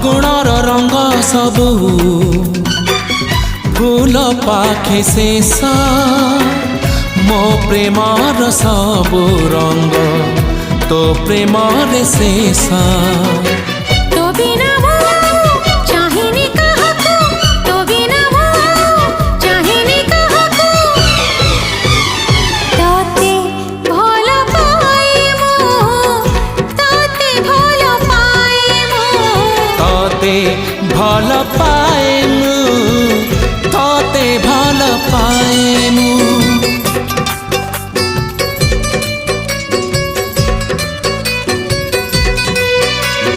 फागुणर रंग सबू फूल पाखे शेष मो प्रेमर सबु रंग तो प्रेमर शेष तो बिना वो चाहिनी काहाकू तो बिना वो चाहिनी काहाकू ताते भल पाए मो ताते भल पाए मो तते भल पा